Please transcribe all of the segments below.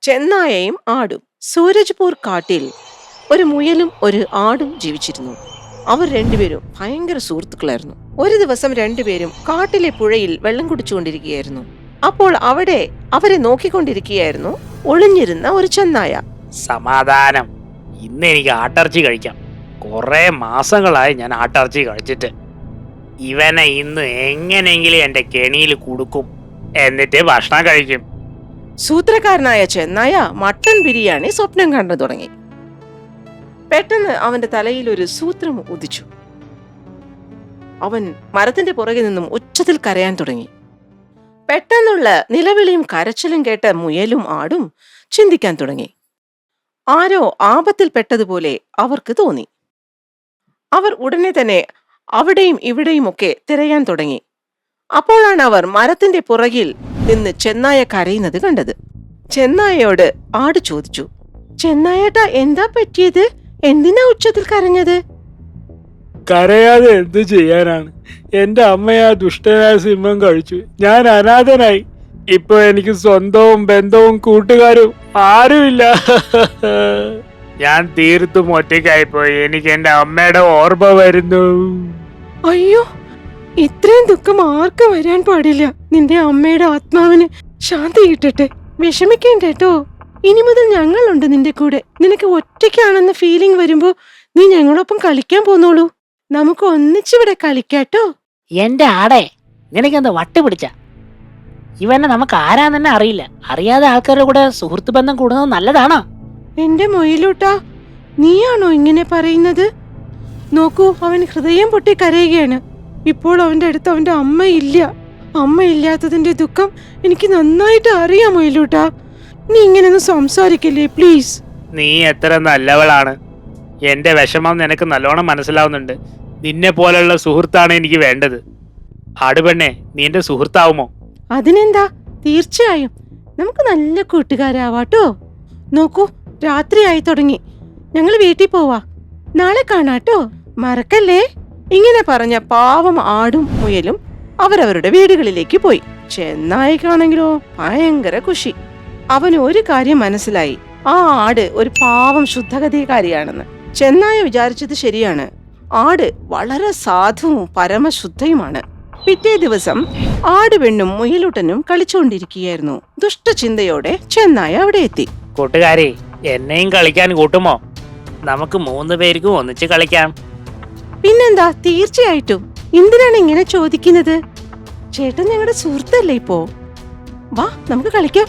ചെന്നായയും ആടും. സൂരജ്പൂർ കാട്ടിൽ ഒരു മുയലും ഒരു ആടും ജീവിച്ചിരുന്നു. അവർ രണ്ടുപേരും ഭയങ്കര സുഹൃത്തുക്കളായിരുന്നു. ഒരു ദിവസം രണ്ടുപേരും കാട്ടിലെ പുഴയിൽ വെള്ളം കുടിച്ചുകൊണ്ടിരിക്കുകയായിരുന്നു. അപ്പോൾ അവിടെ അവരെ നോക്കിക്കൊണ്ടിരിക്കുകയായിരുന്നു ഒളിഞ്ഞിരുന്ന ഒരു ചെന്നായ. സമാധാനം, ഇന്ന് എനിക്ക് ആട്ടിറച്ചി കഴിക്കാം. കുറെ മാസങ്ങളായി ഞാൻ ആട്ടിറച്ചി കഴിച്ചിട്ട്. ഇവനെ ഇന്ന് എങ്ങനെയെങ്കിലും എന്റെ കെണിയിൽ കുടുക്കും, എന്നിട്ട് ഭക്ഷണം കഴിക്കും. സൂത്രക്കാരനായ ചെന്നായ മട്ടൻ ബിരിയാണി സ്വപ്നം കണ്ടു തുടങ്ങി. പെട്ടെന്ന് അവന്റെ തലയിൽ ഒരു സൂത്രം ഉദിച്ചു. അവൻ മരത്തിന്റെ പുറകിൽ നിന്നും ഉച്ചത്തിൽ കരയാൻ തുടങ്ങി. പെട്ടെന്നുള്ള നിലവിളിയും കരച്ചിലും കേട്ട മുയലും ആടും ചിന്തിക്കാൻ തുടങ്ങി. ആരോ ആപത്തിൽപ്പെട്ടതുപോലെ അവർക്ക് തോന്നി. അവർ ഉടനെ തന്നെ അവിടെയും ഇവിടെയുമൊക്കെ തിരയാൻ തുടങ്ങി. അപ്പോഴാണ് അവർ മരത്തിന്റെ പുറകിൽ നിന്ന് ചെന്നായ കരയുന്നത് കണ്ടത്. ചെന്നായയോട് ആട് ചോദിച്ചു, ചെന്നായേട്ടാ, എന്താ പറ്റിയത്? എന്തിനാ ഉച്ചത്തിൽ കരഞ്ഞത്? കരയാതെ എന്ത് ചെയ്യാനാണ്? എന്റെ അമ്മയാ ദുഷ്ടനായ സിംഹം കഴിച്ചു. ഞാൻ അനാഥനായി. ഇപ്പൊ എനിക്ക് സ്വന്തവും ബന്ധവും കൂട്ടുകാരും ആരുമില്ല. ഞാൻ തീർത്തും ഒറ്റയ്ക്കായിപ്പോയി. എനിക്ക് എന്റെ അമ്മയുടെ ഓർമ്മ വരുന്നു. അയ്യോ, ഇത്രയും ദുഃഖം ആർക്കും വരാൻ പാടില്ല. നിന്റെ അമ്മയുടെ ആത്മാവിന് ശാന്തി കിട്ടട്ടെ. വിഷമിക്കേണ്ടോ. ഇനി മുതൽ ഞങ്ങളുണ്ട് നിന്റെ കൂടെ. നിനക്ക് ഒറ്റയ്ക്കാണെന്ന ഫീലിംഗ് വരുമ്പോ നീ ഞങ്ങളൊപ്പം കളിക്കാൻ പോന്നോളൂ. നമുക്ക് ഒന്നിച്ചിവിടെ കളിക്കാട്ടോ. എന്റെ ആടെ, നിനക്കെന്താ വട്ട് പിടിച്ച? ഇവനെ നമുക്ക് ആരാന്ന് തന്നെ അറിയില്ല. അറിയാതെ ആൾക്കാരുടെ കൂടെ സുഹൃത്ത് ബന്ധം കൂടുന്നത് നല്ലതാണോ? എന്റെ മൊയിലൂട്ടാ, നീയാണോ ഇങ്ങനെ പറയുന്നത്? നോക്കൂ, അവൻ ഹൃദയം പൊട്ടി കരയുകയാണ്. ഇപ്പോൾ അവന്റെ അടുത്ത് അവന്റെ അമ്മ ഇല്ല. അമ്മ ഇല്ലാത്തതിന്റെ ദുഃഖം എനിക്ക് നന്നായിട്ട് അറിയാം മൊയിലൂട്ടാ. നീ ഇങ്ങനെയൊന്നും സംസാരിക്കില്ലേ പ്ലീസ്. നീ എത്ര നല്ലവളാണ്. എന്റെ വിഷമം നിനക്ക് നല്ലോണം മനസ്സിലാവുന്നുണ്ട്. നിന്നെ പോലുള്ള സുഹൃത്താണ് എനിക്ക് വേണ്ടത്. ആടുപെണ്ണെ, നീ എന്റെ സുഹൃത്താവുമോ? അതിനെന്താ, തീർച്ചയായും. നമുക്ക് നല്ല കൂട്ടുകാരാവാട്ടോ. നോക്കൂ, രാത്രിയായി തുടങ്ങി. ഞങ്ങൾ വീട്ടിൽ പോവാ. നാളെ കാണാട്ടോ, മറക്കല്ലേ. ഇങ്ങനെ പറഞ്ഞ പാവം ആടും മുയലും അവരവരുടെ വീടുകളിലേക്ക് പോയി. ചെന്നായിക്കാണെങ്കിലോ ഭയങ്കര ഖുഷി. അവന് ഒരു കാര്യം മനസ്സിലായി. ആ ആട് ഒരു പാവം ശുദ്ധഗതികാരിയാണെന്ന്. ചെന്നായ വിചാരിച്ചത് ശരിയാണ്. ആട് വളരെ സാധുവും പരമശുദ്ധയുമാണ്. പിറ്റേ ദിവസം ആട് പെണ്ണും മുയലൂട്ടനും കളിച്ചുകൊണ്ടിരിക്കുകയായിരുന്നു. ദുഷ്ടചിന്തയോടെ ചെന്നായ അവിടെ എത്തി. കൂട്ടുകാരി, എന്നെയും കളിക്കാൻ കൂട്ടുമോ? നമുക്ക് 3 പേർക്കും ഒന്നിച്ച് കളിക്കാം. പിന്നെന്താ, തീർച്ചയായിട്ടും. എന്തിനാണ് ഇങ്ങനെ ചോദിക്കുന്നത്? ചേട്ടൻ ഞങ്ങളുടെ സുഹൃത്തല്ലേ ഇപ്പോ. വാ, നമുക്ക് കളിക്കാം.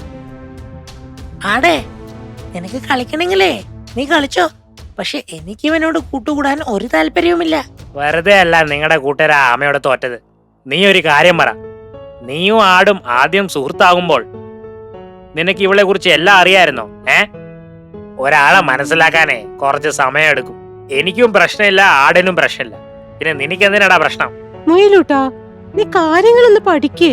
ആടെ, നിനക്ക് കളിക്കണെങ്കിലേ നീ കളിച്ചോ. പക്ഷെ എനിക്ക് ഇവനോട് കൂട്ടുകൂടാൻ ഒരു താല്പര്യവുമില്ല. വെറുതെ അല്ല നിങ്ങളുടെ കൂട്ടുകാര ആമയോടെ തോറ്റത്. നീ ഒരു കാര്യം പറ. നീയും ആടും ആദ്യം സുഹൃത്താകുമ്പോൾ നിനക്ക് ഇവളെ കുറിച്ച് എല്ലാം അറിയായിരുന്നോ? ഒരാളെ മനസ്സിലാക്കാനേ കുറച്ച് സമയം എടുക്കും. എനിക്കും പ്രശ്നമില്ല, ആടിനും പ്രശ്നമില്ല. പിന്നെ നിനക്ക് എന്തിനാടാ പ്രശ്നം? മുയലൂട്ടാ, നീ കാര്യങ്ങളൊന്ന് പഠിക്കേ.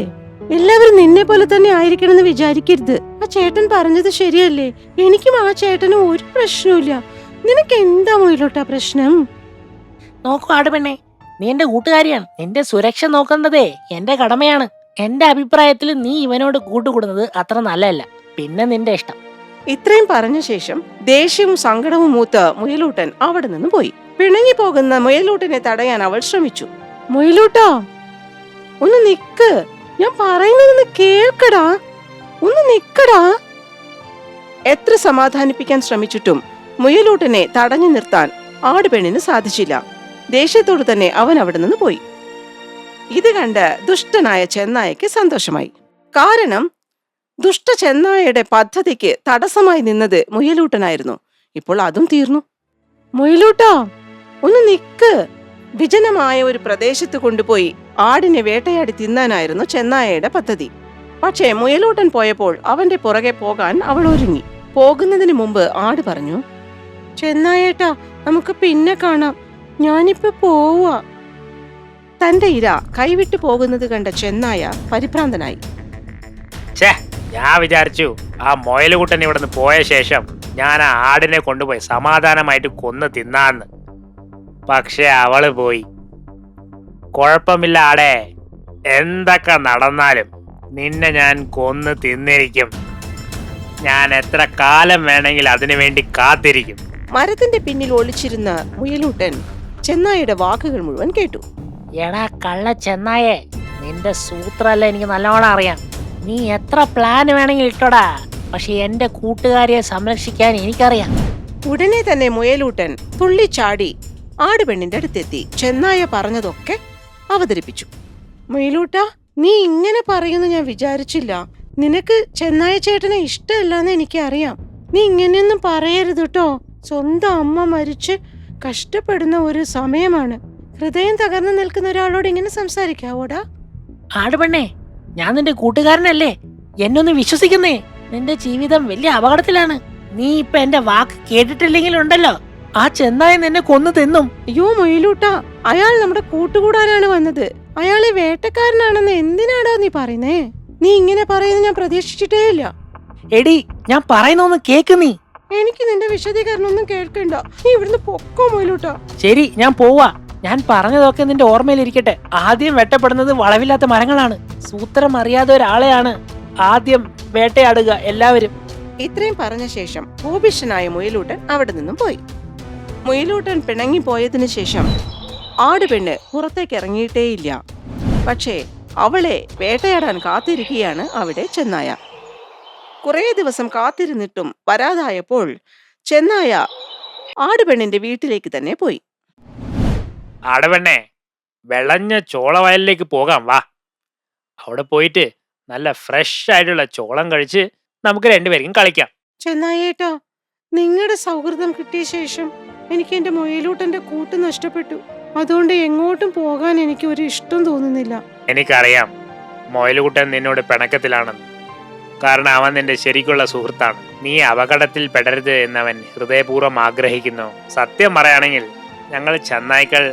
എല്ലാവരും നിന്നെ പോലെ തന്നെ ആയിരിക്കണമെന്ന് വിചാരിക്കരുത്. ആ ചേട്ടൻ പറഞ്ഞത് ശരിയല്ലേ. എനിക്കും ആ ചേട്ടനും ഒരു പ്രശ്നവുമില്ല. നിനക്ക് എന്താ മുയലൂട്ടാ പ്രശ്നം? നോക്കൂ ആടുപെണ്ണെ, നീ എന്റെ കൂട്ടുകാരിയാണ്. നിന്റെ സുരക്ഷ നോക്കുന്നതേ എന്റെ കടമയാണ്. എന്റെ അഭിപ്രായത്തിൽ നീ ഇവനോട് കൂട്ടുകൂടുന്നത് അത്ര നല്ലതല്ല. പിന്നെ നിന്റെ ഇഷ്ടം. ഇത്രയും പറഞ്ഞ ശേഷം ദേഷ്യവും സങ്കടവും മൂത്ത മുയലൂട്ടൻ അവിടെ നിന്ന് പോയി. പിണങ്ങി പോകുന്ന മുയലൂട്ടനെ തടയാൻ അവൾ ശ്രമിച്ചു. മുയലൂട്ടാ, ഒന്ന് നിക്ക്. ഞാൻ പറയുന്നതൊന്ന് കേൾക്കടാ. ഒന്ന് നിക്കടാ. എത്ര സമാധാനിപ്പിക്കാൻ ശ്രമിച്ചിട്ടും മുയലൂട്ടനെ തടഞ്ഞു നിർത്താൻ ആടുപെണ്ണിന് സാധിച്ചില്ല. ദേഷ്യത്തോട് തന്നെ അവൻ അവിടെ നിന്ന് പോയി. ഇത് കണ്ട് ദുഷ്ടനായ ചെന്നായക്ക് സന്തോഷമായി. കാരണം ദുഷ്ട ചെന്നായയുടെ പദ്ധതിക്ക് തടസ്സമായി നിന്നത് മുയലൂട്ടനായിരുന്നു. ഇപ്പോൾ അതും തീർന്നു. മുയലൂട്ടാ, ഒന്ന് നിക്ക്. വിജനമായ ഒരു പ്രദേശത്ത് കൊണ്ടുപോയി ആടിനെ വേട്ടയാടി തിന്നാനായിരുന്നു ചെന്നായയുടെ പദ്ധതി. പക്ഷേ മുയലൂട്ടൻ പോയപ്പോൾ അവന്റെ പുറകെ പോകാൻ അവൾ ഒരുങ്ങി. പോകുന്നതിന് മുമ്പ് ആട് പറഞ്ഞു, ചെന്നായേട്ടാ, നമുക്ക് പിന്നെ കാണാം. ഞാനിപ്പോ പോവാ. തന്റെ ഇര കൈവിട്ടു പോകുന്നത് കണ്ട ചെന്നായ പരിഭ്രാന്തനായി. ഞാൻ വിചാരിച്ചു ആ മൊയലുകുട്ടൻ ഇവിടുന്ന് പോയ ശേഷം ഞാൻ ആ ആടിനെ കൊണ്ടുപോയി സമാധാനമായിട്ട് കൊന്നു തിന്നാന്ന്. പക്ഷെ അവള് പോയി. കുഴപ്പമില്ല ആടേ, എന്തൊക്കെ നടന്നാലും നിന്നെ ഞാൻ കൊന്നു തിന്നിരിക്കും. ഞാൻ എത്ര കാലം വേണമെങ്കിൽ അതിനു വേണ്ടി കാത്തിരിക്കും. മരത്തിന്റെ പിന്നിൽ ഒളിച്ചിരുന്ന മുയലൂട്ടൻ ചെന്നായയുടെ വാക്കുകൾ മുഴുവൻ കേട്ടു. എടാ കള്ള ചെന്നായേ, നിന്റെ സൂത്രല്ല എനിക്ക് നല്ലോണം അറിയാം. നീ എത്ര പ്ലാൻ വേണമെങ്കിൽ ഇട്ടോടാ, പക്ഷെ എന്റെ കൂട്ടുകാരിയെ സംരക്ഷിക്കാൻ എനിക്കറിയാം. ഉടനെ തന്നെ മുയലൂട്ടൻ തുള്ളിച്ചാടി ആടുപെണ്ണിന്റെ അടുത്തെത്തി ചെന്നായ പറഞ്ഞതൊക്കെ അവതരിപ്പിച്ചു. മുയലൂട്ട, നീ ഇങ്ങനെ പറയുന്നു ഞാൻ വിചാരിച്ചില്ല. നിനക്ക് ചെന്നായ ചേട്ടനെ ഇഷ്ടമല്ലാന്ന് എനിക്കറിയാം. നീ ഇങ്ങനെയൊന്നും പറയരുത് കേട്ടോ. സ്വന്തം അമ്മ മരിച്ച് കഷ്ടപ്പെടുന്ന ഒരു സമയമാണ്. ഹൃദയം തകർന്നു നിൽക്കുന്ന ഒരാളോട് ഇങ്ങനെ സംസാരിക്കാവോടാ? ആടുപെണ്ണേ, ഞാൻ നിന്റെ കൂട്ടുകാരനല്ലേ, എന്നൊന്ന് വിശ്വസിക്കുന്നേ. നിന്റെ ജീവിതം വലിയ അപകടത്തിലാണ്. നീ ഇപ്പൊ എന്റെ വാക്ക് കേട്ടിട്ടില്ലെങ്കിലുണ്ടല്ലോ, ആ ചെന്നായ നിന്നെ കൊന്നു തിന്നും. അയ്യോ മുയലൂട്ട, അയാൾ നമ്മുടെ കൂട്ടുകൂടാനാണ് വന്നത്. അയാളെ വേട്ടക്കാരനാണെന്ന് എന്തിനാടാ നീ പറയുന്നേ? നീ ഇങ്ങനെ പറയുന്നത് ഞാൻ പ്രതീക്ഷിച്ചിട്ടേ ഇല്ല. എടി, ഞാൻ പറയുന്നൊന്ന് കേക്ക് നീ. എനിക്ക് നിന്റെ വിശദീകരണം ഒന്നും കേൾക്കണ്ട. നീ ഇവിടുന്ന് പൊക്കോ മുയലൂട്ട. ശരി, ഞാൻ പോവാ. ഞാൻ പറഞ്ഞതൊക്കെ നിന്റെ ഓർമ്മയിലിരിക്കട്ടെ. ആദ്യം വെട്ടപ്പെടുന്നത് വളവില്ലാത്ത മരങ്ങളാണ്. സൂത്രം അറിയാത്ത ഒരാളെയാണ് ആദ്യം വേട്ടയാടുക എല്ലാവരും. ഇത്രയും പറഞ്ഞ ശേഷം കോപിഷ്ഠനായ മുയലൂട്ടൻ അവിടെ നിന്നും പോയി. മുയലൂട്ടൻ പിണങ്ങിപ്പോയതിനു ശേഷം ആടുപെണ്ണ് പുറത്തേക്ക് ഇറങ്ങിയിട്ടേയില്ല. പക്ഷേ അവളെ വേട്ടയാടാൻ കാത്തിരിക്കുകയാണ് അവിടെ ചെന്നായ. കുറേ ദിവസം കാത്തിരുന്നിട്ടും വരാതായപ്പോൾ ചെന്നായ ആടുപെണ്ണിന്റെ വീട്ടിലേക്ക് തന്നെ പോയി. ആടുപെണ്ണേ, വിളഞ്ഞ ചോളവയലിലേക്ക് പോകാം വാ. അവിടെ പോയിട്ട് നല്ല ഫ്രഷ് ആയിട്ടുള്ള ചോളം കഴിച്ച് നമുക്ക് രണ്ടുപേർക്കും കളിക്കാം. ചെന്നായേട്ടാ, നിങ്ങളുടെ സൗഹൃദം കിട്ടിയ ശേഷം എനിക്ക് എന്റെ മുയലൂട്ടന്റെ കൂട്ട് നഷ്ടപ്പെട്ടു. അതുകൊണ്ട് എങ്ങോട്ടും പോകാൻ എനിക്ക് ഒരു ഇഷ്ടം തോന്നുന്നില്ല. എനിക്കറിയാം മൊയലുകുട്ടൻ നിന്നോട് പിണക്കത്തിലാണെന്ന്. കാരണം അവൻ നിന്റെ ശരിക്കുള്ള സുഹൃത്താണ്. നീ അപകടത്തിൽ പെടരുത് എന്നവൻ ഹൃദയപൂർവ്വം ആഗ്രഹിക്കുന്നു. സത്യം പറയുകയാണെങ്കിൽ ഞങ്ങൾ ചെന്നായ്ക്കൾ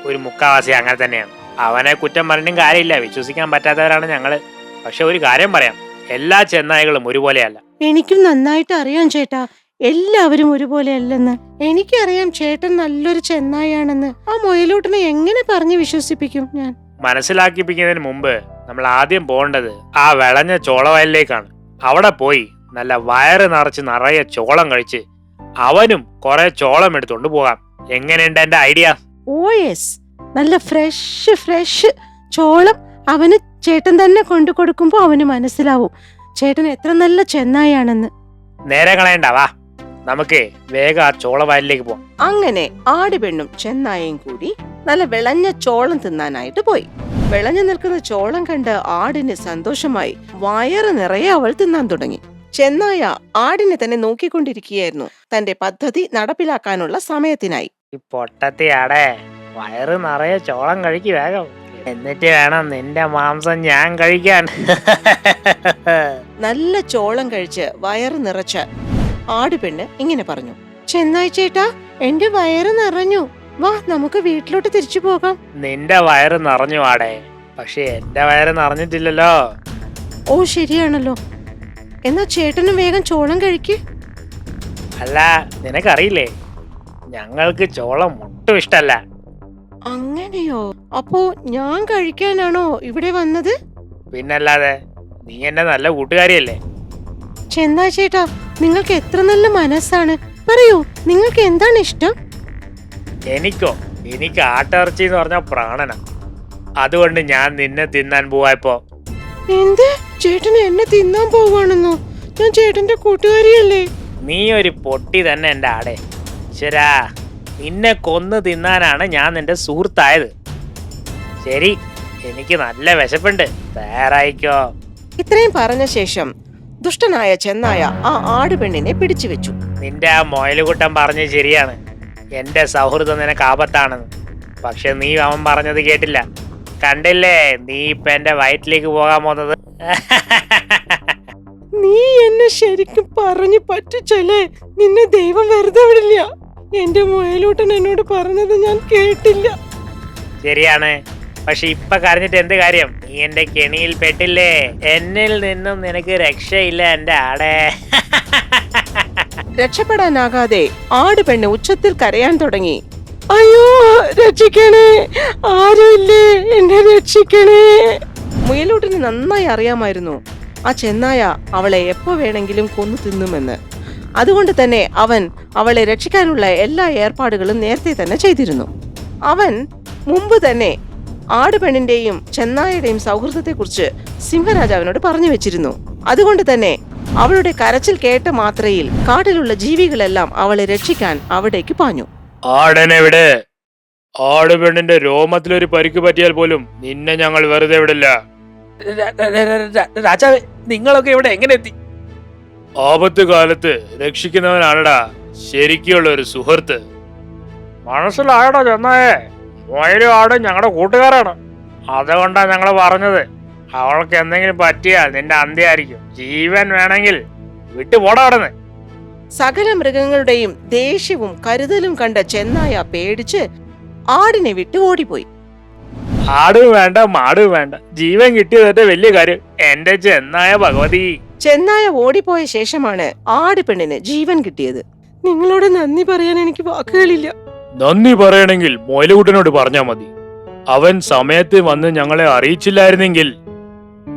ഒരു മുക്കാവാസി അങ്ങനെ തന്നെയാണ്. അവനെ കുറ്റം പറഞ്ഞിട്ടും കാര്യമില്ല, വിശ്വസിക്കാൻ പറ്റാത്തവരാണ് ഞങ്ങള്. പക്ഷെ ഒരു കാര്യം പറയാം, എല്ലാ ചെന്നായ്ക്കളും ഒരുപോലെയല്ല. എനിക്കും നന്നായിട്ട് അറിയാം ചേട്ടാ, എല്ലാവരും ഒരുപോലെ അല്ലെന്ന്. എനിക്കറിയാം ചേട്ടൻ നല്ലൊരു ചെന്നായാണെന്ന്. ആ മുയലൂട്ടനെ എങ്ങനെ പറഞ്ഞു വിശ്വസിപ്പിക്കും ഞാൻ? മനസ്സിലാക്കിപ്പിക്കുന്നതിന് മുമ്പ് നമ്മൾ ആദ്യം പോകേണ്ടത് ആ വിളഞ്ഞ ചോളവയലിലേക്കാണ്. അവിടെ പോയി നല്ല വയറ് നിറയെ ചോളം കഴിച്ച് അവനും കുറെ ചോളം എടുത്തോണ്ട് പോകാം. എങ്ങനെയുണ്ട് എന്റെ ഐഡിയ? ഓ യെസ്, നല്ല ഫ്രഷ് ചോളം അവന് ചേട്ടൻ തന്നെ കൊണ്ടു കൊടുക്കുമ്പോ അവന് മനസ്സിലാവും ചേട്ടൻ എത്ര നല്ല ചെന്നായാണെന്ന്. നേരെ കളയണ്ട, വാ നമുക്ക് വേഗം ആ ചോളവയലിലേക്ക് പോവാം. അങ്ങനെ ആടുപെണ്ണും ചെന്നായയും കൂടി നല്ല വിളഞ്ഞ ചോളം തിന്നാനായിട്ട് പോയി. വിളഞ്ഞു നിൽക്കുന്ന ചോളം കണ്ട് ആടിന് സന്തോഷമായി. വയറ് നിറയെ അവൾ തിന്നാൻ തുടങ്ങി. ചെന്നായ ആടിനെ തന്നെ നോക്കിക്കൊണ്ടിരിക്കുകയായിരുന്നു, തന്റെ പദ്ധതി നടപ്പിലാക്കാനുള്ള സമയത്തിനായി. ഈ പൊട്ടത്തിയാടെ, വയറ് നിറയെ ചോളം കഴിക്ക് വേഗം, എന്നിട്ട് വേണം നിന്റെ മാംസം ഞാൻ കഴിക്കാൻ. നല്ല ചോളം കഴിച്ച് വയറ് നിറച്ച ആടുപെണ്ണ് ഇങ്ങനെ പറഞ്ഞു, ചെന്നായി ചേട്ടാ, എന്റെ വയറ് നിറഞ്ഞു. വാ, നമുക്ക് വീട്ടിലോട്ട് തിരിച്ചു പോകാം. നിന്റെ വയറ് നിറഞ്ഞു ആടെ, പക്ഷെ എന്റെ വയറ് നിറഞ്ഞിട്ടില്ലല്ലോ. ഓ ശരിയാണല്ലോ, എന്നാ ചേട്ടനും വേഗം ചോളം കഴിക്ക്. അല്ല, നിനക്കറിയില്ലേ, ഞങ്ങൾക്ക് ചോളം ഒട്ടും ഇഷ്ടല്ല. അങ്ങനെയോ? അപ്പോ ഞാൻ കഴിക്കാനാണോ ഇവിടെ വന്നത്? പിന്നല്ലാതെ, നീ എന്റെ നല്ല കൂട്ടുകാരിയല്ലേ. ചെന്നാ ചേട്ടാ, നിങ്ങൾക്ക് എത്ര നല്ല മനസ്സാണ്. പറയൂ, നിങ്ങൾക്ക് എന്താണ് ഇഷ്ടം? എനിക്ക് ആട്ടിറച്ചി എന്ന് പറഞ്ഞ പ്രാണനാ. അതുകൊണ്ട് ഞാൻ നിന്നെ തിന്നാൻ പോവായപ്പോ. എന്ത്? ചേട്ടൻ എന്നെ തിന്നാൻ പോവാണെന്നോ? ഞാൻ ചേട്ടന്റെ കൂട്ടുകാരിയല്ലേ? നീ ഒരു പൊട്ടി തന്നെ എന്റെ ആടെ. ശരാ, നിന്നെ കൊന്നു തിന്നാനാണ് ഞാൻ നിന്റെ സുഹൃത്തായത്. ശരി, എനിക്ക് നല്ല വിശപ്പുണ്ട്, തയ്യാറായിക്കോ. ഇത്രയും പറഞ്ഞ ശേഷം ദുഷ്ടനായ ചെന്നായ ആ ആടുപെണ്ണിനെ പിടിച്ചു വെച്ചു. നിന്റെ ആ മൊയലുകുട്ടൻ പറഞ്ഞത് ശരിയാണ്, എന്റെ സൗഹൃദം നിനക്ക് ആപത്താണെന്ന്. പക്ഷെ നീ അവൻ പറഞ്ഞത് കേട്ടില്ല. കണ്ടില്ലേ, നീ ഇപ്പൊ എന്റെ വയറ്റിലേക്ക് പോകാൻ പോകുന്നത്. നീ എന്നെ ശരിക്കും പറഞ്ഞു പറ്റിച്ചല്ലേ? നിന്നെ ദൈവം വെറുതെ വിടില്ല. എന്റെ മുയലൂട്ടൻ എന്നോട് പറഞ്ഞത് ഞാൻ കേട്ടില്ല. ശരിയാണ്, പക്ഷെ ഇപ്പൊ കരഞ്ഞിട്ട് എന്ത് കാര്യം? നീ എന്റെ കെണിയിൽ പെട്ടില്ലേ. എന്നിൽ നിന്നും നിനക്ക് രക്ഷയില്ല എന്റെ ആടെ. രക്ഷപ്പെടാനാകാതെ ആടുപെണ്ണ് ഉച്ചത്തിൽ കരയാൻ തുടങ്ങി. അയ്യോ, രക്ഷിക്കണേ, ആരുമില്ലേ, എന്നെ രക്ഷിക്കണേ. മുയലൂട്ടിന് നന്നായി അറിയാമായിരുന്നു ആ ചെന്നായ അവളെ എപ്പോ വേണമെങ്കിലും കൊന്നു തിന്നുമെന്ന്. അതുകൊണ്ട് തന്നെ അവൻ അവളെ രക്ഷിക്കാനുള്ള എല്ലാ ഏർപ്പാടുകളും നേരത്തെ തന്നെ ചെയ്തിരുന്നു. അവൻ മുമ്പ് തന്നെ ആടുപെണ്ണിന്റെയും ചെന്നായയുടെയും സൗഹൃദത്തെക്കുറിച്ച് സിംഹരാജാവിനോട് പറഞ്ഞു വെച്ചിരുന്നു. അതുകൊണ്ട് തന്നെ അവളുടെ കരച്ചിൽ കേട്ട മാത്രയിൽ കാട്ടിലുള്ള ജീവികളെല്ലാം അവളെ രക്ഷിക്കാൻ അവിടേക്ക് പാഞ്ഞു. ആടനെവിടെ? ആടുപെണ്ണിന്റെ രോമത്തിലൊരു പരിക്ക് പറ്റിയാൽ പോലും നിന്നെ ഞങ്ങൾ വെറുതെ വിടില്ല. രാജാവേ, നിങ്ങളൊക്കെ ഇവിടെ എങ്ങനെ എത്തി? ആപത്ത് കാലത്ത് രക്ഷിക്കുന്നവനാണടാ ശരിക്കുള്ള ഒരു സുഹൃത്ത്. മനസ്സിലായടാ ചെന്നായേ, മൊയിലും ആടും ഞങ്ങളുടെ കൂട്ടുകാരാണ്. അതുകൊണ്ടാ ഞങ്ങൾ പറഞ്ഞത്, അവൾക്ക് എന്തെങ്കിലും പറ്റിയാൽ നിന്റെ അന്ത്യമായിരിക്കും. ജീവൻ വേണമെങ്കിൽ വിട്ടുപോടാ അവിടുന്ന്. സകല മൃഗങ്ങളുടെയും ദേഷ്യവും കരുതലും കണ്ട ചെന്നായ പേടിച്ച് ആടിനെ വിട്ട് ഓടിപ്പോയി. ആടും വേണ്ട മാടും വേണ്ട, ജീവൻ കിട്ടിയതേ വലിയ കാര്യം എന്റെ ചെന്നായ ഭഗവതി. ചെന്നായ ഓടിപ്പോയ ശേഷമാണ് ആട് പെണ്ണിന് ജീവൻ കിട്ടിയത്. നിങ്ങളോട് നന്ദി പറയാൻ എനിക്ക് വാക്കുകളില്ല. നന്ദി പറയണമെങ്കിൽ മൊയിലുകുട്ടനോട് പറഞ്ഞാ മതി. അവൻ സമയത്ത് വന്ന് ഞങ്ങളെ അറിയിച്ചില്ലായിരുന്നെങ്കിൽ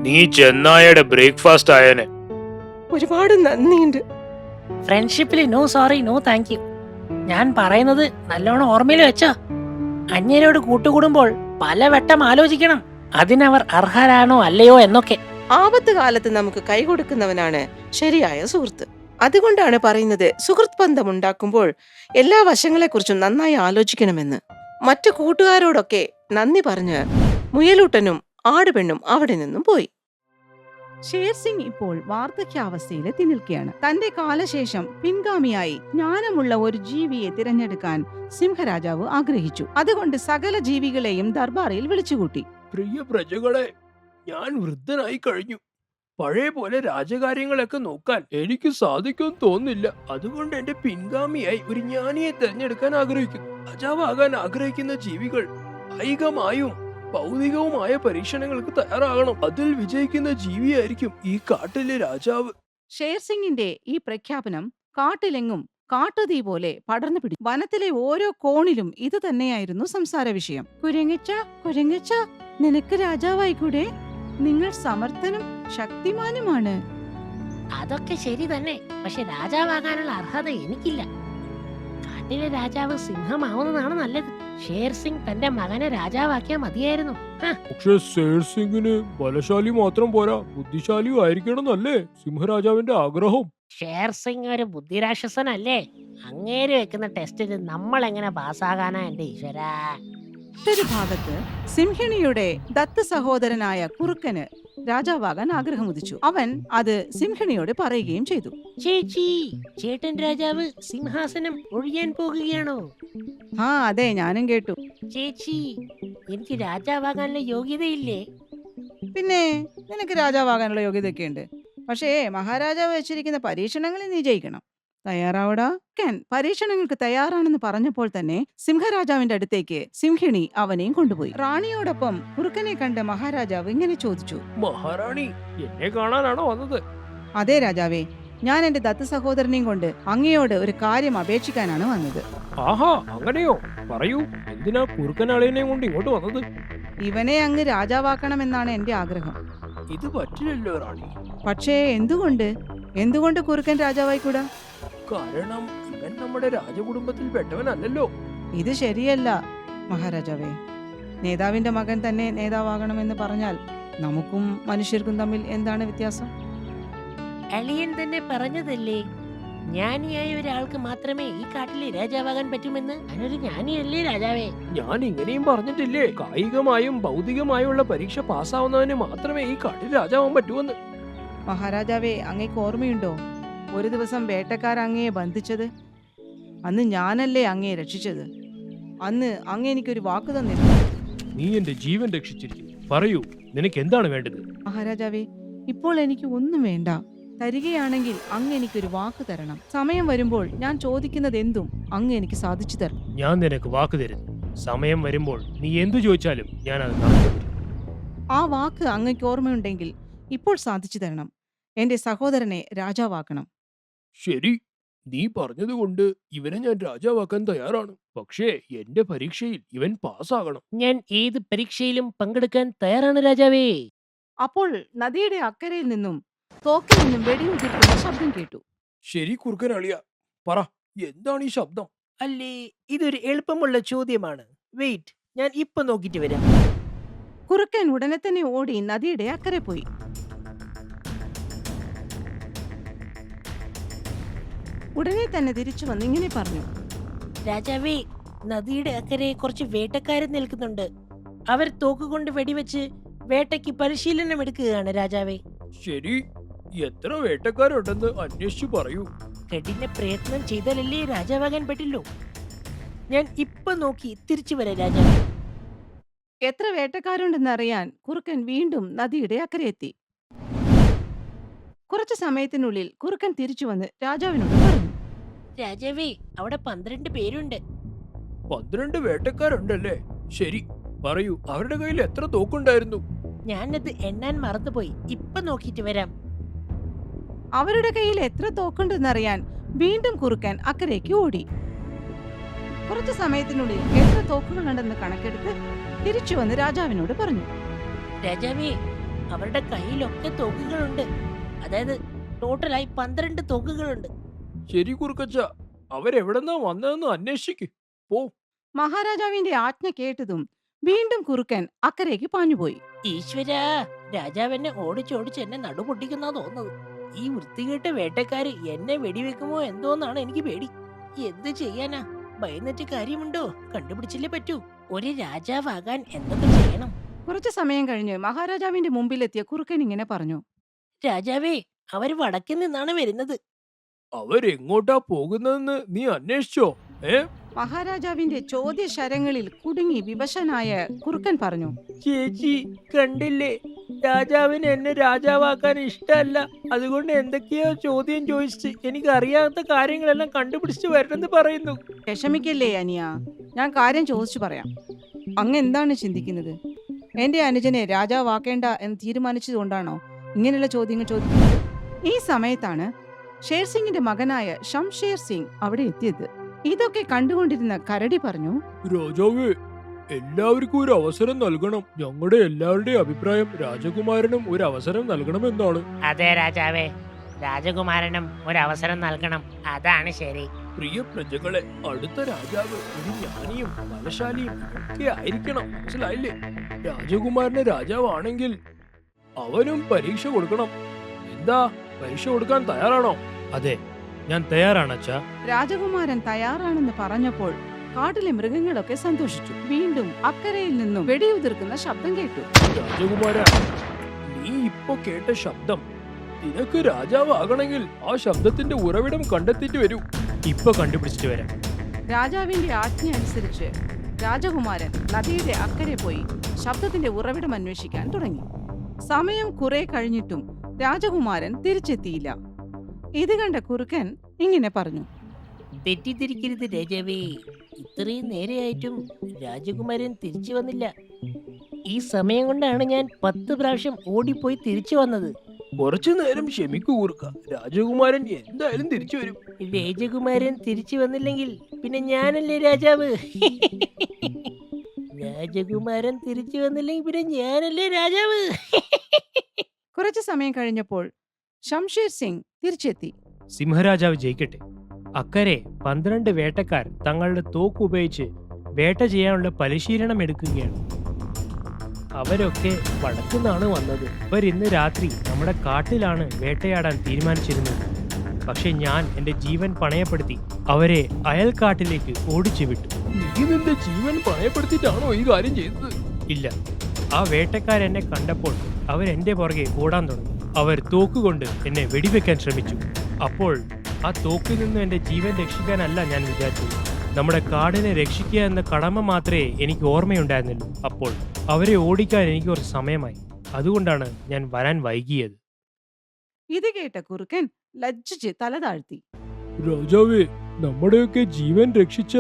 നീ ചെന്നായയുടെ ബ്രേക്ക്ഫാസ്റ്റ് ആയേനെ. ഒരുപാട് നന്ദിയുണ്ട്. ഫ്രണ്ട്ഷിപ്പിൽ no sorry no thank you. ഞാൻ പറയുന്നത് നല്ലോണം ഓർമ്മയിൽ വെച്ചോ. അന്യരോട് കൂട്ടുകൂടുമ്പോൾ പലവട്ടം ആലോചിക്കണം, അതിനവർ അർഹരാണോ അല്ലയോ എന്നൊക്കെ. ആപത്ത് കാലത്ത് നമുക്ക് കൈകൊടുക്കുന്നവനാണ് ശരിയായ സുഹൃത്ത്. അതുകൊണ്ടാണ് പറയുന്നത്, സുഹൃത്ത് ബന്ധം ഉണ്ടാക്കുമ്പോൾ എല്ലാ വശങ്ങളെക്കുറിച്ചും നന്നായി ആലോചിക്കണമെന്ന്. മറ്റു കൂട്ടുകാരോടൊക്കെ നന്ദി പറഞ്ഞ് മുയലൂട്ടനും ആടുപെണ്ണും അവിടെ നിന്നും പോയി. ഷേർസിംഗ് ഇപ്പോൾ വാർദ്ധക്യാവസ്ഥയിലെത്തി നിൽക്കുകയാണ്. തന്റെ കാലശേഷം പിൻഗാമിയായി ജ്ഞാനമുള്ള ഒരു ജീവിയെ തിരഞ്ഞെടുക്കാൻ സിംഹരാജാവ് ആഗ്രഹിച്ചു. അതുകൊണ്ട് സകല ജീവികളെയും ദർബാറിൽ വിളിച്ചുകൂട്ടി. പ്രിയ പ്രജകളെ, ഞാൻ വൃദ്ധനായി കഴിഞ്ഞു. പഴയ പോലെ രാജകാര്യങ്ങളൊക്കെ നോക്കാൻ എനിക്ക് സാധിക്കും തോന്നില്ല. അതുകൊണ്ട് എന്റെ പിൻഗാമിയായി ഒരു ജ്ഞാനിയെ തിരഞ്ഞെടുക്കാൻ ആഗ്രഹിക്കുന്നു. രാജാവാകാൻ ആഗ്രഹിക്കുന്ന ജീവികൾ ഐകമായും ഭൗതികവുമായ പരീക്ഷണങ്ങൾക്ക് തയ്യാറാകണം. അതിൽ വിജയിക്കുന്ന ജീവിയായിരിക്കും ഈ കാട്ടിലെ രാജാവ്. ഷേർസിംഗിന്റെ ഈ പ്രഖ്യാപനം കാട്ടിലെങ്ങും കാട്ടുതീ പോലെ പടർന്നു പിടിച്ചു. വനത്തിലെ ഓരോ കോണിലും ഇത് തന്നെയായിരുന്നു സംസാര വിഷയം. കുരങ്ങച്ച കുരങ്ങച്ച, നിനക്ക് രാജാവായിക്കൂടെ? നിങ്ങൾ സമർത്ഥനും ശക്തിമാനുമാണ്. അതൊക്കെ ശരി തന്നെ, പക്ഷെ രാജാവാകാനുള്ള അർഹത എനിക്കില്ല. കാട്ടിലെ രാജാവ് സിംഹമാവുന്നതാണ് നല്ലത്. ഷേർ സിംഗ് തന്റെ മകനെ രാജാവാക്കിയാൽ മതിയായിരുന്നു. പക്ഷെ ഷേർ സിംഗിന് ബലശാലി മാത്രം പോരാ, ബുദ്ധിശാലിയും ആയിരിക്കണമെന്നല്ലേ സിംഹരാജാവിന്റെ ആഗ്രഹം? ഷേർ സിംഗ് ഒരു ബുദ്ധിരാക്ഷസനല്ലേ? അങ്ങേര് വെക്കുന്ന ടെസ്റ്റിൽ നമ്മൾ എങ്ങനെ പാസ്സാകാനാ എന്റെ ഈശ്വരാ? മറ്റൊരു ഭാഗത്ത് സിംഹിണിയുടെ ദത്ത് സഹോദരനായ കുറുക്കന് രാജാവാകാൻ ആഗ്രഹമുദിച്ചു. അവൻ അത് സിംഹിണിയോട് പറയുകയും ചെയ്തു. ചേച്ചി, ചേട്ടൻ രാജാവ് സിംഹാസനം ഒഴിയാൻ പോകുകയാണോ? ആ അതെ, ഞാനും കേട്ടു. ചേച്ചി, എനിക്ക് രാജാവാകാനുള്ള യോഗ്യതയില്ലേ? പിന്നെ നിനക്ക് രാജാവാകാനുള്ള യോഗ്യതയൊക്കെ ഉണ്ട്. പക്ഷേ മഹാരാജാവ് വെച്ചിരിക്കുന്ന പരീക്ഷണങ്ങളിൽ നീ ജയിക്കണം. തയ്യാറാവടാ? പരീക്ഷണങ്ങൾക്ക് തയ്യാറാണെന്ന് പറഞ്ഞപ്പോൾ തന്നെ സിംഹരാജാവിന്റെ അടുത്തേക്ക് സിംഹിണി അവനെയും കൊണ്ടുപോയി. റാണിയോടൊപ്പം കുറുക്കനെ കണ്ട മഹാരാജാവ് ഇങ്ങനെ ചോദിച്ചു. മഹാറാണി, എന്നെ കാണാനാണോ വന്നത്? അതെ രാജാവേ, ഞാൻ എന്റെ ദത്ത് സഹോദരനെയും കൊണ്ട് അങ്ങയോട് ഒരു കാര്യം അപേക്ഷിക്കാനാണ് വന്നത്. ആഹാ, അങ്ങനെയോ? പറയൂ, എന്തിനാ കുറുക്കനാളിനെ കൊണ്ട് ഇങ്ങോട്ട് വന്നത്? ഇവനെ അങ്ങ് രാജാവാക്കണമെന്നാണ് എന്റെ ആഗ്രഹം. ഇത് പറ്റില്ലല്ലോ റാണി. പക്ഷേ എന്തുകൊണ്ട് കുറുക്കൻ രാജാവായിക്കൂടാ? കാരണം ഇവൻ നമ്മുടെ രാജകുടുംബത്തിൽ പെട്ടവനല്ലല്ലോ. ഇത് ശരിയല്ല മഹാരാജാവേ. നേതാവിന്റെ മകൻ തന്നെ നേതാവാകണമെന്ന് പറഞ്ഞാൽ നമുക്കും മനുഷ്യർക്കും തമ്മിൽ എന്താണ് വ്യത്യാസം? അളിയൻ തന്നെ പറഞ്ഞതല്ലേ, ജ്ഞാനിയായ ഒരാൾക്ക് മാത്രമേ ഈ കാട്ടിലെ രാജാവാകാൻ പറ്റുമെന്ന്. അതിനൊരു ജ്ഞാനിയല്ലേ രാജാവേ? ഞാൻ ഇങ്ങനെയും പറഞ്ഞിട്ടില്ലേ, കായികമായും ഭൗതികമായുള്ള പരീക്ഷ പാസ്സാവുന്നവന് മാത്രമേ ഈ കാട്ടിൽ രാജാവാൻ പറ്റുമെന്ന്. മഹാരാജാവേ, അങ്ങേക്ക് ഓർമ്മയുണ്ടോ ഒരു ദിവസം വേട്ടക്കാർ അങ്ങയെ ബന്ധിച്ചത്? അന്ന് ഞാനല്ലേ അങ്ങയെ രക്ഷിച്ചത്. അന്ന് അങ്ങ് എനിക്കൊരു വാക്ക് തന്നിരുന്നു. നീ എന്റെ ജീവൻ രക്ഷിച്ചിരിക്കുന്നു. പറയൂ, നിനക്ക് എന്താണ് വേണ്ടത്? മഹാരാജാവേ, ഇപ്പോൾ എനിക്ക് ഒന്നും വേണ്ട. തരികയാണെങ്കിൽ അങ്ങ് എനിക്കൊരു വാക്ക് തരണം. സമയം വരുമ്പോൾ ഞാൻ ചോദിക്കുന്നത് എന്തും അങ്ങ് എനിക്ക് സാധിച്ചു തരണം. ഞാൻ നിനക്ക് വാക്ക് തരുന്നു. സമയം വരുമ്പോൾ നീ എന്തു ചോദിച്ചാലും ഞാൻ അത് നടത്തും. ആ വാക്ക് അങ്ങയ്ക്ക് ഓർമ്മയുണ്ടെങ്കിൽ ഇപ്പോൾ സാധിച്ചു തരണം. എന്റെ സഹോദരനെ രാജാവാക്കണം. ശരി, നീ പറഞ്ഞതുകൊണ്ട് ഇവനെ ഞാൻ രാജാവാക്കാൻ തയ്യാറാണ്. പക്ഷേ എന്റെ പരീക്ഷയിൽ ഇവൻ പാസ്സാകണം. ഞാൻ ഏത് പരീക്ഷയിലും പങ്കെടുക്കാൻ തയ്യാറാണ് രാജാവേ. അപ്പോൾ നദിയുടെ അക്കരയിൽ നിന്നും തോക്കിൽ നിന്നും വെടിയുതിർക്കുന്ന ശബ്ദം കേട്ടു. ശരി കുറുക്കൻ അളിയ, പറ, എന്താണ് ഈ ശബ്ദം? അല്ലേ, ഇതൊരു എളുപ്പമുള്ള ചോദ്യമാണ്. വെയിറ്റ്, ഞാൻ ഇപ്പൊ നോക്കിട്ട് വരാം. കുറുക്കൻ ഉടനെ തന്നെ ഓടി നദിയുടെ അക്കരെ പോയി. ഉടനെ തന്നെ തിരിച്ചു വന്ന് ഇങ്ങനെ പറഞ്ഞു. രാജാവേ, നദിയുടെ അക്കരെ കുറച്ച് വേട്ടക്കാരൻ നിൽക്കുന്നുണ്ട്. അവർ തോക്കുകൊണ്ട് വെടിവെച്ച് വേട്ടയ്ക്ക് പരിശീലനം എടുക്കുകയാണ് രാജാവേ. ശരി, എത്ര വേട്ടക്കാരുണ്ടെന്ന് അന്വേഷിച്ചു പറയൂ. കഠിന പ്രയത്നം ചെയ്താലല്ലേ രാജാവാകാൻ പറ്റില്ലോ. ഞാൻ ഇപ്പൊ നോക്കി തിരിച്ചു വരാം രാജാവേ. എത്ര വേട്ടക്കാരുണ്ടെന്ന് അറിയാൻ കുറുക്കൻ വീണ്ടും നദിയുടെ അക്കരെ എത്തി. കുറച്ചു സമയത്തിനുള്ളിൽ കുറുക്കൻ തിരിച്ചു വന്ന് രാജാവിനോട് പറഞ്ഞു. രാജാവേ, അവിടെ 12 പേരുണ്ട്. 12 വേട്ടക്കാരുണ്ടല്ലേ? ശരി, പറയൂ, അവരുടെ കയ്യിൽ എത്ര തോക്കുണ്ടായിരുന്നു? ഞാനത് എണ്ണാൻ മറന്നുപോയി. ഇപ്പൊ നോക്കിട്ട് വരാം. അവരുടെ കയ്യിൽ എത്ര തോക്കുണ്ടെന്നറിയാൻ വീണ്ടും കുറുക്കൻ അക്കരയ്ക്ക് ഓടി. കുറച്ചു സമയത്തിനുള്ളിൽ എത്ര തോക്കുകളുണ്ടെന്ന് കണക്കെടുത്ത് തിരിച്ചു വന്ന് രാജാവിനോട് പറഞ്ഞു. രാജാവേ, അവരുടെ കയ്യിലൊക്കെ തോക്കുകളുണ്ട്. അതായത് ടോട്ടലായി 12 തോക്കുകളുണ്ട്. ശരി കുറുക്കച്ച, അവരെവിടെന്നാ വന്നതെന്ന് അന്വേഷിക്ക്. പോ. മഹാരാജാവിന്റെ ആജ്ഞ കേട്ടതും വീണ്ടും കുറുക്കൻ അക്കരയ്ക്ക് പാഞ്ഞുപോയി. ഈശ്വരാ, രാജാവെന്നെ ഓടിച്ചോടിച്ച് എന്നെ നടുപൊട്ടിക്കുന്ന തോന്നുന്നത്. ഈ വൃത്തികെട്ട വേട്ടക്കാര് എന്നെ വെടിവെക്കുമോ എന്തോന്നാണ് എനിക്ക് പേടി. എന്ത് ചെയ്യാനാ? ഭയന്നിട്ട് കാര്യമുണ്ടോ? കണ്ടുപിടിച്ചില്ലേ പറ്റൂ. ഒരു രാജാവാകാൻ എന്തൊക്കെ ചെയ്യണം? കുറച്ചു സമയം കഴിഞ്ഞ് മഹാരാജാവിന്റെ മുമ്പിലെത്തിയ കുറുക്കൻ ഇങ്ങനെ പറഞ്ഞു. രാജാവേ, അവര് വടക്കിൽ നിന്നാണ് വരുന്നത്. അവരെങ്ങോട്ടാ പോകുന്നതെന്ന് നീ അന്വേഷിച്ചോ? മഹാരാജാവിന്റെ ചോദ്യശരങ്ങളിൽ കുടുങ്ങി വിവശനായ കുറുക്കൻ പറഞ്ഞു. ചേച്ചി, കണ്ടില്ലേ, രാജാവിന് എന്നെ രാജാവാക്കാൻ ഇഷ്ടമല്ല. അതുകൊണ്ട് എന്തൊക്കെയോ ചോദ്യം ചോദിച്ച് എനിക്ക് അറിയാത്ത കാര്യങ്ങളെല്ലാം കണ്ടുപിടിച്ച് വരണമെന്ന് പറയുന്നു. വിഷമിക്കല്ലേ അനിയ, ഞാൻ കാര്യം ചോദിച്ചു പറയാം. അങ്ങ് എന്താണ് ചിന്തിക്കുന്നത്? എന്റെ അനുജനെ രാജാവാക്കേണ്ട എന്ന് തീരുമാനിച്ചതുകൊണ്ടാണോ ഇങ്ങനെയുള്ള ചോദ്യങ്ങൾ ചോദിക്കുന്നത്? ഈ സമയത്താണ് ഷേർസിംഗിന്റെ മകനായ ഷംഷേർ സിംഗ് അവിടെ എത്തിയത്. ഇതൊക്കെ കണ്ടുകൊണ്ടിരുന്ന കരടി പറഞ്ഞു. രാജാവേ, എല്ലാവർക്കും ഒരു അവസരം നൽകണം. ഞങ്ങളുടെ എല്ലാവരുടെയും അഭിപ്രായം രാജകുമാരനും ഒരു അവസരം നൽകണമെന്നാണ്. അതെ രാജാവേ, രാജകുമാരനും ഒരു അവസരം നൽകണം. അതാണ് ശരി. പ്രിയ പ്രജകളെ, അടുത്ത രാജാവ് ഒരു ജ്ഞാനിയും ബലശാലിയും ഒക്കെ ആയിരിക്കണം. മനസ്സിലായില്ലേ? രാജകുമാരന് രാജാവാണെങ്കിൽ അവനും പരീക്ഷ കൊടുക്കണം. എന്താ, പരീക്ഷ കൊടുക്കാൻ തയ്യാറാണോ? അതെ, ഞാൻ തയ്യാറാണ് അച്ഛാ. രാജകുമാരൻ തയ്യാറാണെന്ന് പറഞ്ഞപ്പോൾ കാട്ടിലെ മൃഗങ്ങളൊക്കെ സന്തോഷിച്ചു. വീണ്ടും അക്കരയിൽ നിന്നും വെടിയുതിർക്കുന്ന ശബ്ദം കേട്ടു. രാജകുമാര, നീ ഇപ്പൊ കേട്ട ശബ്ദം, നിനക്ക് രാജാവാകണമെങ്കിൽ ആ ശബ്ദത്തിന്റെ ഉറവിടം കണ്ടെത്തിയിട്ട് വരൂ. ഇപ്പൊ കണ്ടുപിടിച്ചിട്ട് വരാം. രാജാവിന്റെ ആജ്ഞ അനുസരിച്ച് രാജകുമാരൻ നദിയുടെ അക്കരെ പോയി ശബ്ദത്തിന്റെ ഉറവിടം അന്വേഷിക്കാൻ തുടങ്ങി. സമയം കുറെ കഴിഞ്ഞിട്ടും രാജകുമാരൻ തിരിച്ചെത്തിയില്ല. ഇത് കണ്ട കുറുക്കൻ ഇങ്ങനെ പറഞ്ഞു. തെറ്റിദ്ധരിക്കരുത് രാജാവേ, ഇത്രയും നേരെയായിട്ടും രാജകുമാരൻ തിരിച്ചു വന്നില്ല. ഈ സമയം കൊണ്ടാണ് ഞാൻ 10 പ്രാവശ്യം ഓടിപ്പോയി തിരിച്ചു വന്നത്. കുറച്ചു നേരം ക്ഷമിക്കൂ കുറുക്ക, രാജകുമാരൻ എന്തായാലും തിരിച്ചു വരും. രാജകുമാരൻ തിരിച്ചു വന്നില്ലെങ്കിൽ പിന്നെ ഞാനല്ലേ രാജാവ്. രാജകുമാരൻ തിരിച്ചു വന്നില്ലെങ്കിൽ പിന്നെ ഞാനല്ലേ രാജാവ്. കുറച്ചു സമയം കഴിഞ്ഞപ്പോൾ ഷംഷേർ സിംഗ് തിരിച്ചെത്തി. സിംഹരാജാവ് ജയിക്കട്ടെ. അക്കരെ 12 വേട്ടക്കാർ തങ്ങളുടെ തോക്ക് ഉപയോഗിച്ച് വേട്ട ചെയ്യാനുള്ള പരിശീലനം എടുക്കുകയാണ്. അവരൊക്കെ വടക്കുന്നാണ് വന്നത്. ഇന്ന് രാത്രി നമ്മുടെ കാട്ടിലാണ് വേട്ടയാടാൻ തീരുമാനിച്ചിരുന്നത്. പക്ഷെ ഞാൻ എന്റെ ജീവൻ പണയപ്പെടുത്തി അവരെ അയൽക്കാട്ടിലേക്ക് ഓടിച്ചു വിട്ടു. നീ നിന്റെ ജീവൻ പണയപ്പെടുത്തിയിട്ടാണോ ഈ കാര്യം ചെയ്തത്? ഇല്ല, ആ വേട്ടക്കാരെന്നെ കണ്ടപ്പോൾ അവരെന്റെ പുറകെ ഓടാൻ തുടങ്ങി. അവർ തോക്കുകൊണ്ട് എന്നെ വെടിവെക്കാൻ ശ്രമിച്ചു. അപ്പോൾ ആ തോക്കിൽ നിന്ന് എന്റെ ജീവൻ രക്ഷിക്കാനല്ല ഞാൻ വിചാരിച്ചത്. നമ്മുടെ കാടിനെ രക്ഷിക്കുക എന്ന കടമ മാത്രമേ എനിക്ക് ഓർമ്മയുണ്ടായിരുന്നുള്ളൂ. അപ്പോൾ അവരെ ഓടിക്കാൻ എനിക്ക് കുറച്ച് സമയമായി. അതുകൊണ്ടാണ് ഞാൻ വരാൻ വൈകിയത്. ഇത് കേട്ട കുറുക്കൻ ലജ്ജിച്ച് തല താഴ്ത്തി. രാജാവേ, നമ്മുടെയൊക്കെ ജീവൻ രക്ഷിച്ച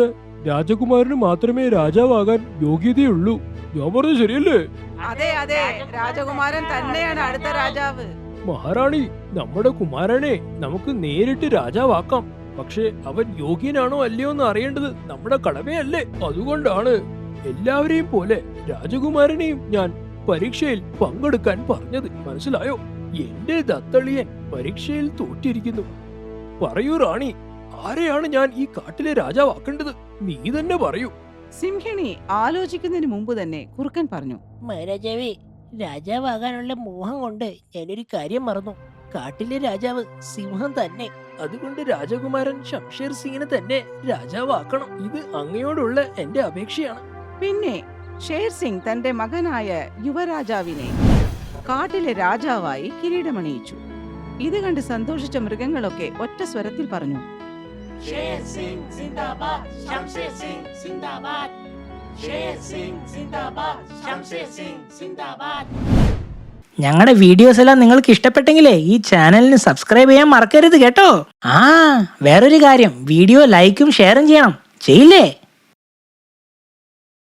രാജകുമാരന് മാത്രമേ രാജാവാകാൻ യോഗ്യതയുള്ളൂ. ഞാൻ പറഞ്ഞത് ശരിയല്ലേ? അതെ അതെ, രാജകുമാരൻ തന്നെയാണ് അടുത്ത രാജാവ്. മഹാറാണി, നമ്മുടെ കുമാരനെ നമുക്ക് നേരിട്ട് രാജാവാക്കാം. പക്ഷെ അവൻ യോഗ്യനാണോ അല്ലയോ എന്ന് അറിയേണ്ടത് നമ്മുടെ കടമയല്ലേ? അതുകൊണ്ടാണ് എല്ലാവരെയും പോലെ രാജകുമാരനെയും ഞാൻ പരീക്ഷയിൽ പങ്കെടുക്കാൻ പറഞ്ഞത്. മനസ്സിലായോ? എന്റെ ദത്തളിയൻ പരീക്ഷയിൽ തോറ്റിരിക്കുന്നു. പറയൂ റാണി, ആരെയാണ് ഞാൻ ഈ കാട്ടിലെ രാജാവാക്കേണ്ടത്? നീ തന്നെ പറയൂ. സിംഹിണി ആലോചിക്കുന്നതിന് മുമ്പ് തന്നെ കുറുക്കൻ പറഞ്ഞു. മഹാരാജാവേ, രാജാവാകാനുള്ള മോഹം കൊണ്ട് ഞാനൊരു കാര്യം മറന്നു. കാട്ടിലെ രാജാവ് സിംഹം തന്നെ. അതുകൊണ്ട് രാജകുമാരൻ ശംഷേർ സിംഗിനെ തന്നെ രാജാവാക്കണം. ഇത് അങ്ങയോടുള്ള എന്റെ അപേക്ഷയാണ്. പിന്നെ ഷേർ സിംഗ് തന്റെ മകനായ യുവരാജാവിനെ കാട്ടിലെ രാജാവായി കിരീടമണിയിച്ചു. ഇത് കണ്ട് സന്തോഷിച്ച മൃഗങ്ങളൊക്കെ ഒറ്റ സ്വരത്തിൽ പറഞ്ഞു, ഷേർ സിംഗ് സിന്ദാബാദ്, ശംഷേർ സിംഗ് സിന്ദാബാദ്. ഷേർ സിംഗ് സിന്ദാബാദ്, ശംഷേർ സിംഗ് സിന്ദാബാദ്. ഞങ്ങളുടെ വീഡിയോസ് എല്ലാം നിങ്ങൾക്ക് ഇഷ്ടപ്പെട്ടെങ്കിലേ ഈ ചാനലിന് സബ്സ്ക്രൈബ് ചെയ്യാൻ മറക്കരുത് കേട്ടോ. വേറൊരു കാര്യം, വീഡിയോ ലൈക്കും ഷെയറും ചെയ്യണം. ചെയ്യില്ലേ?